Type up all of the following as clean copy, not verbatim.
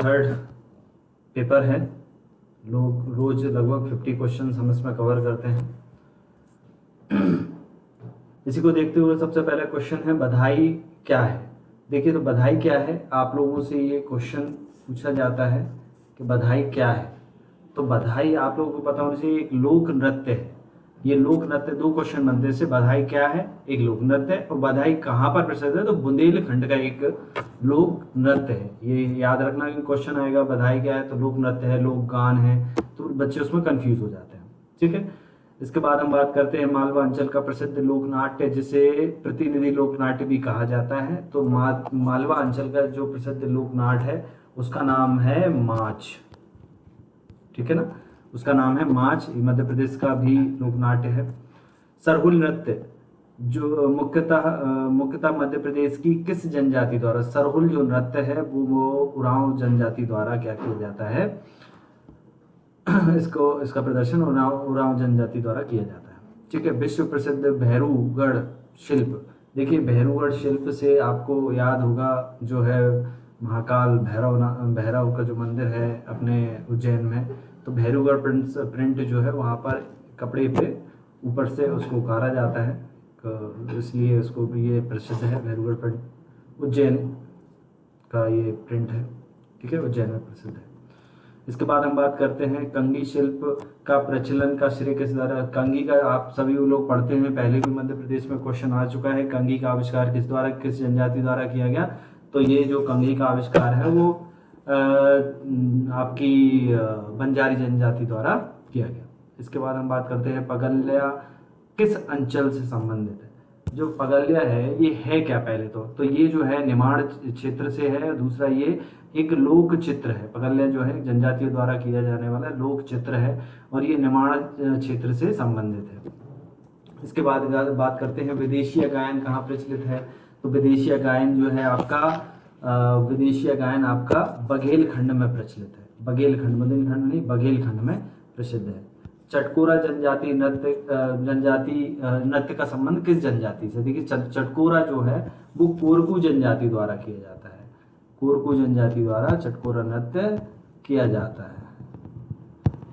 Third paper है। लोग रोज लगभग 50 क्वेश्चन हम इसमें कवर करते हैं। इसी को देखते हुए सबसे पहला क्वेश्चन है बधाई क्या है। देखिए तो बधाई क्या है, आप लोगों से ये क्वेश्चन पूछा जाता है कि बधाई क्या है। तो बधाई आप लोगों को पता होना चाहिए एक लोक नृत्य है। ये लोक नृत्य, दो क्वेश्चन बनते हैं, बधाई क्या है, एक लोक नृत्य है, और बधाई कहाँ पर प्रसिद्ध है, तो बुंदेलखंड का एक लोक नृत्य है। ये याद रखना कि क्वेश्चन आएगा बधाई क्या है तो लोक नृत्य है, लोक गान है, तो बच्चे उसमें कंफ्यूज हो जाते हैं। ठीक है, इसके बाद हम बात करते हैं मालवा अंचल का प्रसिद्ध लोकनाट्य जिसे प्रतिनिधि लोकनाट्य भी कहा जाता है। तो मालवा अंचल का जो प्रसिद्ध लोकनाट्य है उसका नाम है माच। ठीक है ना, उसका नाम है माच। मध्य प्रदेश का भी लोकनाट्य है। सरहुल नृत्य जो मुख्यतः मध्य प्रदेश की किस जनजाति द्वारा, सरहुल जो नृत्य है वो उरांव जनजाति द्वारा क्या किया जाता है, इसका प्रदर्शन उरांव जनजाति द्वारा किया जाता है। ठीक है, विश्व प्रसिद्ध भैरूगढ़ शिल्प। देखिए भैरूगढ़ शिल्प से आपको याद होगा जो है महाकाल भैरव का जो मंदिर है अपने उज्जैन में, तो भैरूगढ़ प्रिंट जो है वहाँ पर कपड़े पे ऊपर से उसको उकारा जाता है, इसलिए उसको भी ये प्रसिद्ध है भैरूगढ़ प्रिंट। उज्जैन का ये प्रिंट है। ठीक है, उज्जैन में प्रसिद्ध है। इसके बाद हम बात करते हैं कंगी शिल्प का प्रचलन का श्रेय किस द्वारा। कंगी का आप सभी लोग पढ़ते हैं, पहले भी मध्य प्रदेश में क्वेश्चन आ चुका है। कंगी का आविष्कार किस द्वारा, किस जनजाति द्वारा किया गया, तो ये जो कंगी का आविष्कार है वो आपकी बंजारी जनजाति द्वारा किया गया। इसके बाद हम बात करते हैं पगल्या किस अंचल से संबंधित है। जो पगल्या है ये है क्या, पहले तो ये जो है निमाड़ क्षेत्र से है। दूसरा ये एक लोक चित्र है। पगल्या जो है जनजातियों द्वारा किया जाने वाला लोक चित्र है और ये निमाड़ क्षेत्र से संबंधित है। इसके बाद बात करते हैं विदेशीय गायन कहाँ प्रचलित है। तो विदेशीय गायन जो है आपका बघेलखंड में प्रचलित है। बघेलखंड, बुंदेलखंड नहीं, बघेलखंड में प्रसिद्ध है। चटकोरा जनजाति नृत्य का संबंध किस जनजाति से। देखिए चटकोरा जो है वो कोरकू जनजाति द्वारा किया जाता है। कोरकू जनजाति द्वारा चटकोरा नृत्य किया जाता है।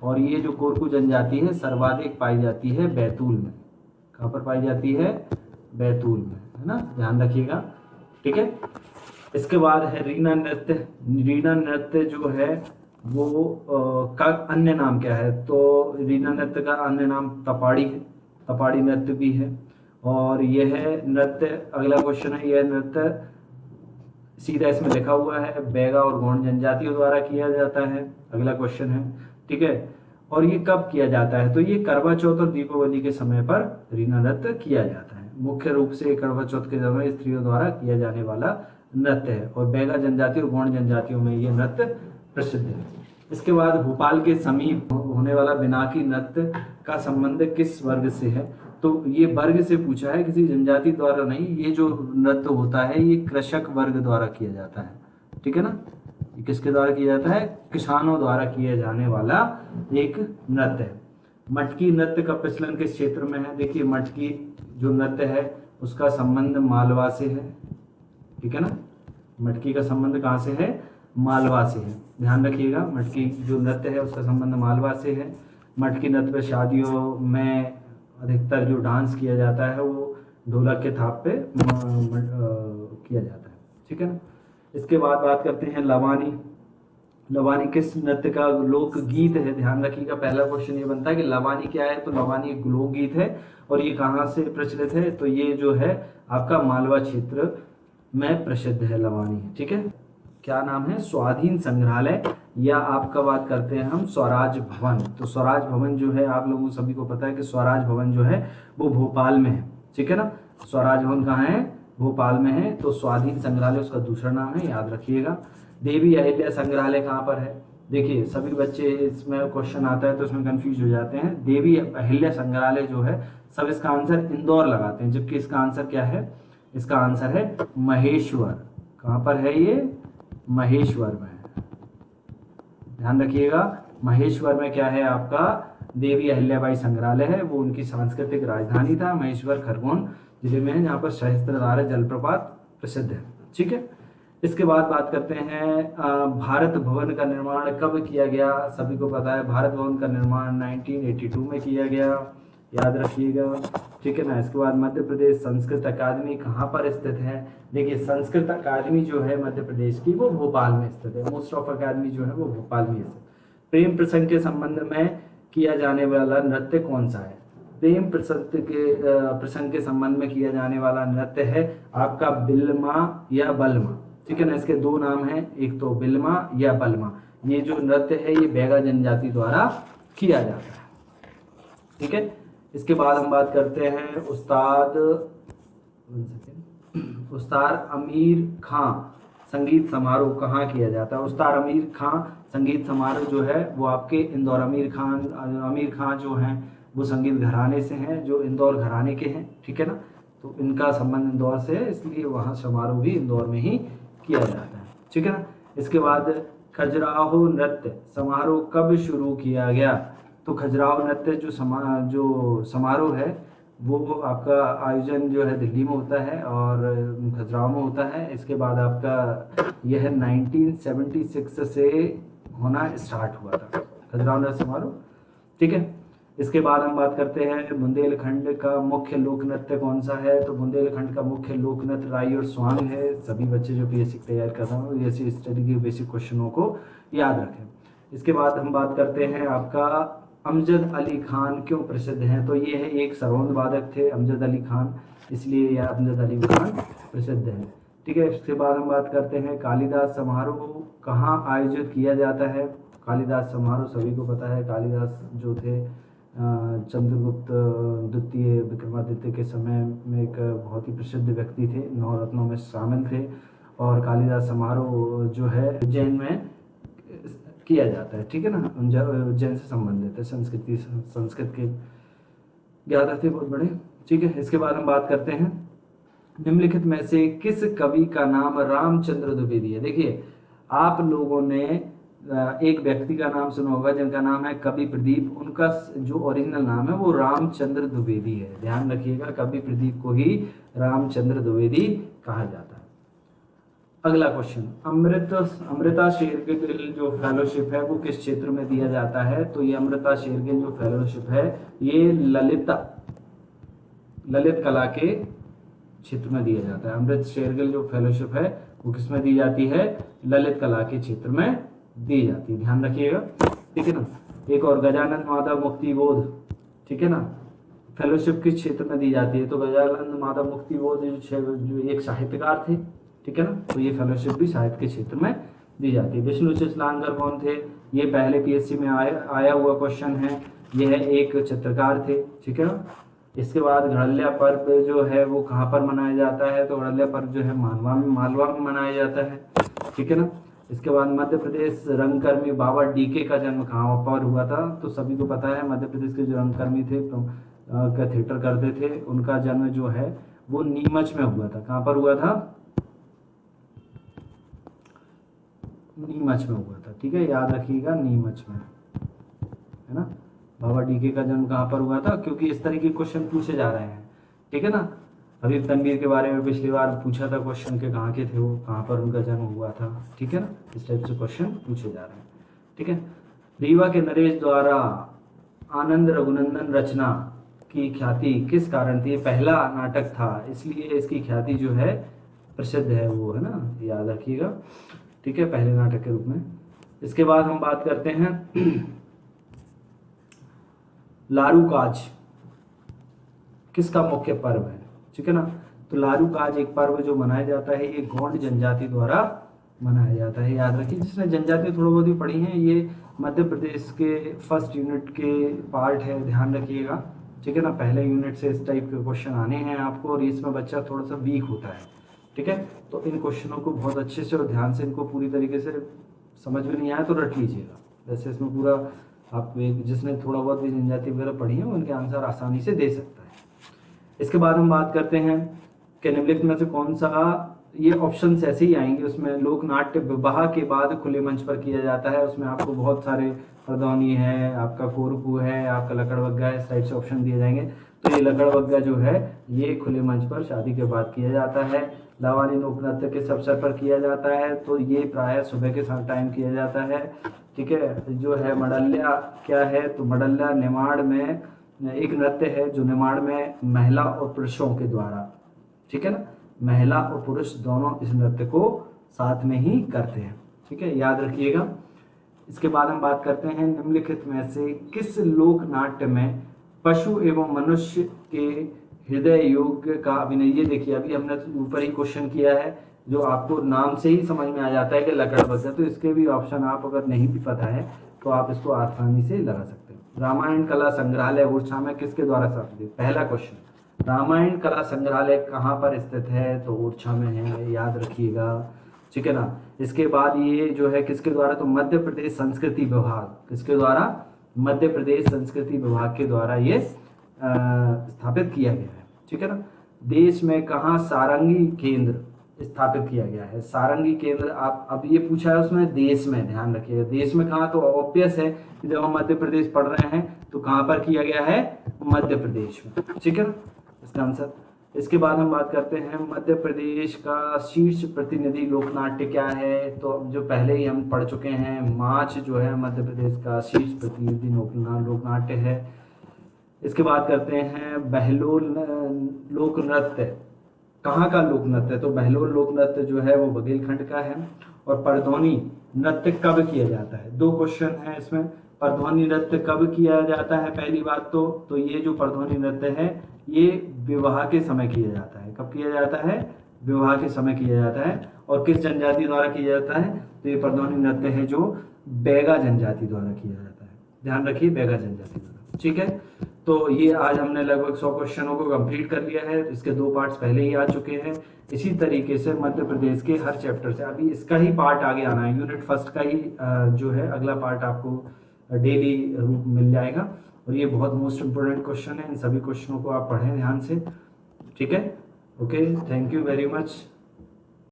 और ये जो कोरकू जनजाति है सर्वाधिक पाई जाती है बैतूल में। कहाँ पर पाई जाती है, बैतूल में, है ना, ध्यान रखिएगा। ठीक है, इसके बाद है रीना नृत्य। रीना नृत्य जो है वो का अन्य नाम क्या है, तो रीना नृत्य का अन्य नाम तपाड़ी है। तपाड़ी नृत्य भी है। और यह नृत्य, अगला क्वेश्चन है, यह नृत्य सीधा इसमें लिखा हुआ है बैगा और गोंड जनजातियों द्वारा किया जाता है। अगला क्वेश्चन है। ठीक है, और ये कब किया जाता है, तो ये करवा चौथ और दीपावली के समय पर रीना नृत्य किया जाता है। मुख्य रूप से करवा चौथ के समय स्त्रियों द्वारा किया जाने वाला नृत्य है और बैगा जनजाति और गोंड जनजातियों में ये नृत्य प्रसिद्ध है। इसके बाद भोपाल के समीप होने वाला बिनाकी नृत्य का संबंध किस वर्ग से है। तो ये वर्ग से पूछा है, किसी जनजाति द्वारा नहीं। ये जो नृत्य होता है ये कृषक वर्ग द्वारा किया जाता है। ठीक है ना, ये किसके द्वारा किया जाता है, किसानों द्वारा किया जाने वाला एक नृत्य है। मटकी नृत्य का प्रचलन किस क्षेत्र में है। देखिए मटकी जो नृत्य है उसका संबंध मालवा से है। ठीक है ना, मटकी का संबंध कहाँ से है, मालवा से है। ध्यान रखिएगा, मटकी जो नृत्य है उसका संबंध मालवा से है। मटकी नृत्य पर शादियों में अधिकतर जो डांस किया जाता है वो ढोलक के थाप पे किया जाता है। ठीक है ना, इसके बाद बात करते हैं लवानी। लवानी किस नृत्य का लोक गीत है। ध्यान रखिएगा, पहला क्वेश्चन ये बनता है कि लवानी क्या है, तो लवानी एक लोक गीत है और ये कहाँ से प्रचलित है, तो ये जो है आपका मालवा क्षेत्र में प्रसिद्ध है लवानी। ठीक है, क्या नाम है, स्वाधीन संग्रहालय, या आपका बात करते हैं हम स्वराज भवन। तो स्वराज भवन जो है आप लोगों सभी को पता है कि स्वराज भवन जो है वो भोपाल में है। ठीक है ना, स्वराज भवन कहाँ है, भोपाल में है। तो स्वाधीन संग्रहालय उसका दूसरा नाम है, याद रखिएगा। देवी अहिल्या संग्रहालय कहाँ पर है। देखिए सभी बच्चे इसमें क्वेश्चन आता है तो इसमें कंफ्यूज हो जाते हैं। देवी अहिल्या संग्रहालय जो है सब इसका आंसर इंदौर लगाते हैं, जबकि इसका आंसर क्या है, इसका आंसर है महेश्वर। कहाँ पर है ये, महेश्वर में। ध्यान रखिएगा, महेश्वर में क्या है आपका देवी अहिल्याबाई संग्रहालय है, वो उनकी सांस्कृतिक राजधानी था। महेश्वर खरगोन जिले में है, जहाँ पर सहस्त्रधारा जलप्रपात प्रसिद्ध है। ठीक है, इसके बाद बात करते हैं भारत भवन का निर्माण कब किया गया। सभी को पता है भारत भवन का निर्माण 1982 में किया गया, याद रखिएगा, ठीक है ना। इसके बाद मध्य प्रदेश संस्कृत अकादमी कहाँ पर स्थित है। देखिए संस्कृत अकादमी जो है मध्य प्रदेश की वो भोपाल में स्थित है। मोस्ट ऑफ अकादमी जो है वो भोपाल में स्थित। प्रेम प्रसंग के संबंध में किया जाने वाला नृत्य कौन सा है। प्रेम प्रसंग के संबंध में किया जाने वाला नृत्य है आपका बिल्मा या बल्मा, ठीक है ना। इसके दो नाम हैं, एक तो बिल्मा या बल्मा। ये जो नृत्य है ये बैगा जनजाति द्वारा किया जाता है, ठीक है। इसके बाद हम बात करते हैं उस्ताद अमीर खां संगीत समारोह कहाँ किया जाता है। उस्ताद अमीर खां संगीत समारोह जो है वो आपके इंदौर, अमीर खां जो हैं वो संगीत घराने से हैं, जो इंदौर घराने के हैं, ठीक है ना। तो इनका संबंध इंदौर से है, इसलिए वहाँ समारोह भी इंदौर में ही किया जाता है, ठीक है ना। इसके बाद खजुराहो नृत्य समारोह कब शुरू किया गया। तो खजुराहो नृत्य जो समारोह है वो आपका आयोजन जो है दिल्ली में होता है और खजुराहो में होता है। इसके बाद आपका यह 1976 से होना स्टार्ट हुआ था खजुराहो नृत्य समारोह, ठीक है। इसके बाद हम बात करते हैं बुंदेलखंड का मुख्य लोक नृत्य कौन सा है। तो बुंदेलखंड का मुख्य लोक नृत्य राई और स्वांग है। सभी बच्चे जो पीएससी तैयार कर रहे हैं ऐसी स्टडी के बेसिक क्वेश्चनों को याद रखें। इसके बाद हम बात करते हैं आपका अमजद अली खान क्यों प्रसिद्ध हैं। तो ये है एक सरोद वादक थे अमजद अली खान, इसलिए यह अमजद अली खान प्रसिद्ध है, ठीक है। इसके बाद हम बात करते हैं कालिदास समारोह कहाँ आयोजित किया जाता है। कालिदास समारोह सभी को पता है, कालिदास जो थे चंद्रगुप्त द्वितीय विक्रमादित्य के समय में एक बहुत ही प्रसिद्ध व्यक्ति थे, 9 रत्नों में शामिल थे। और कालिदास समारोह जो है उज्जैन में किया जाता है, ठीक है ना। उज्जैन से संबंधित है, संस्कृत के ज्ञाता थे बहुत बड़े, ठीक है। इसके बाद हम बात करते हैं निम्नलिखित में से किस कवि का नाम रामचंद्र द्विवेदी है। देखिए आप लोगों ने एक व्यक्ति का नाम सुना होगा जिनका नाम है कवि प्रदीप, उनका जो ओरिजिनल नाम है वो रामचंद्र द्विवेदी है, ध्यान रखिएगा। कवि प्रदीप को ही रामचंद्र द्विवेदी कहा जाता है। अगला क्वेश्चन, अमृता शेरगिल जो फेलोशिप है वो किस क्षेत्र में दिया जाता है। तो ये अमृता शेरगिल जो फेलोशिप है ये ललित कला के क्षेत्र में दिया जाता है। अमृत शेरगिल जो फेलोशिप है वो किस में दी जाती है, ललित कला के क्षेत्र में दी जाती है, ध्यान रखिएगा, ठीक है ना। एक और गजानंद माधव मुक्ति बोध, ठीक है ना, फेलोशिप किस क्षेत्र में दी जाती है। तो गजानंद माधव मुक्ति बोध जो एक साहित्यकार थे, ठीक है ना, तो ये फेलोशिप भी साहित्य के क्षेत्र में दी जाती है। विष्णु चिचलांकर कौन थे, ये पहले पीएससी में आया हुआ क्वेश्चन है, यह एक चित्रकार थे, ठीक है ना। इसके बाद घड़ल्या पर्व जो है वो कहाँ पर मनाया जाता है। तो घड़ल्या पर्व जो है मालवा में मनाया जाता है, ठीक है ना। इसके बाद मध्य प्रदेश रंगकर्मी बाबा डीके का जन्म कहाँ पर हुआ था। तो सभी को पता है मध्य प्रदेश के जो रंगकर्मी थे का थिएटर करते थे, उनका जन्म जो है वो नीमच में हुआ था। कहाँ पर हुआ था, नीमच में हुआ था, ठीक है, याद रखिएगा, नीमच में, है ना। बाबा डीके का जन्म कहाँ पर हुआ था, क्योंकि इस तरह के क्वेश्चन पूछे जा रहे हैं, ठीक है ना। हबीब तनवीर के बारे में पिछली बार पूछा था क्वेश्चन के कहाँ के थे वो, कहाँ पर उनका जन्म हुआ था, ठीक है ना। इस टाइप से क्वेश्चन पूछे जा रहे हैं, ठीक है। रीवा के नरेश द्वारा आनंद रघुनंदन रचना की ख्याति किस कारण थी। पहला नाटक था इसलिए इसकी ख्याति जो है प्रसिद्ध है, वो है ना, याद रखिएगा, ठीक है, पहले नाटक के रूप में। इसके बाद हम बात करते हैं लारूकाज किसका मुख्य पर्व है, ठीक है ना। तो लारूकाज एक पर्व जो मनाया जाता है ये गौंड जनजाति द्वारा मनाया जाता है, याद रखिए। जिसने जनजाति थोड़ा बहुत ही पढ़ी है, ये मध्य प्रदेश के फर्स्ट यूनिट के पार्ट है, ध्यान रखिएगा, ठीक है ना। पहले यूनिट से इस टाइप के क्वेश्चन आने हैं आपको, और इसमें बच्चा थोड़ा सा वीक होता है, ठीक है। तो इन क्वेश्चनों को बहुत अच्छे से और ध्यान से इनको पूरी तरीके से समझ में नहीं आया तो रट लीजिएगा। वैसे इसमें पूरा आप जिसने थोड़ा बहुत भी जनजाति वगैरह पढ़ी है उनके आंसर आसानी से दे सकता है। इसके बाद हम बात करते हैं कि निम्नलिखित में से कौन सा, ये ऑप्शंस ऐसे ही आएंगे उसमें। लोक नाट्य विवाह के बाद खुले मंच पर किया जाता है, उसमें आपको बहुत सारे प्रदौनी है, आपका कोरकू है, आपका लकड़बग्गा है, इस टाइप से ऑप्शन दिए जाएंगे। तो ये लकड़बग्गा जो है ये खुले मंच पर शादी के बाद किया जाता है। लावानी लोक नृत्य किस अवसर पर किया जाता है, तो ये प्रायः सुबह के टाइम किया जाता है। ठीक है, जो है मडल्या क्या है, तो मडल्या निमाड़ में एक नृत्य है जो निमाड़ में महिला और पुरुषों के द्वारा, ठीक है ना, महिला और पुरुष दोनों इस नृत्य को साथ में ही करते हैं। ठीक है, याद रखिएगा। इसके बाद हम बात करते हैं निम्नलिखित में से किस लोक नाट्य में पशु एवं मनुष्य के हृदय योग का अभिनय। ये देखिए अभी हमने ऊपर ही क्वेश्चन किया है, जो आपको नाम से ही समझ में आ जाता है कि लकड़बग्गा, तो इसके भी ऑप्शन आप अगर नहीं भी पता है तो आप इसको आसानी से लगा सकते हैं। रामायण कला संग्रहालय ओरछा में किसके द्वारा स्थापित। पहला क्वेश्चन, रामायण कला संग्रहालय कहाँ पर स्थित है, तो ओरछा में है, याद रखिएगा। ठीक है ना। इसके बाद ये जो है किसके द्वारा, तो मध्य प्रदेश संस्कृति विभाग, किसके द्वारा, मध्य प्रदेश संस्कृति विभाग के द्वारा ये स्थापित किया गया है। ठीक है ना। देश में कहाँ सारंगी केंद्र स्थापित किया गया है। सारंगी केंद्र आप अब ये पूछा है उसमें देश में, ध्यान रखिएगा देश में कहाँ, तो ऑब्वियस है कि जब हम मध्य प्रदेश पढ़ रहे हैं तो कहाँ पर किया गया है, मध्य प्रदेश में। ठीक है ना, इसका आंसर। इसके बाद हम बात करते हैं मध्य प्रदेश का शीर्ष प्रतिनिधि लोकनाट्य क्या है, तो जो पहले ही हम पढ़ चुके हैं, माच जो है मध्य प्रदेश का शीर्ष प्रतिनिधि लोकनाट्य है। इसके बाद करते हैं बहलोल लोक नृत्य कहाँ का लोक नृत्य है, तो बहलोल लोक नृत्य जो है वो बघेलखंड का है। और परधौनी नृत्य कब किया जाता है, दो क्वेश्चन है इसमें। परधौनी नृत्य कब किया जाता है, पहली बात तो ये जो परधौनी नृत्य है ये विवाह के समय किया जाता है। कब किया जाता है, विवाह के समय किया जाता है। और किस जनजाति द्वारा किया जाता है, तो ये परधौनी नृत्य है जो बैगा जनजाति द्वारा किया जाता है, ध्यान रखिए, बैगा जनजाति द्वारा। ठीक है, तो ये आज हमने लगभग 100 क्वेश्चनों को कंप्लीट कर लिया है। इसके 2 पार्ट्स पहले ही आ चुके हैं। इसी तरीके से मध्य प्रदेश के हर चैप्टर से अभी इसका ही पार्ट आगे आना है, यूनिट फर्स्ट का ही जो है अगला पार्ट आपको डेली रूप मिल जाएगा। और ये बहुत मोस्ट इम्पोर्टेंट क्वेश्चन है, इन सभी क्वेश्चनों को आप पढ़ें ध्यान से। ठीक है, okay, thank you very much.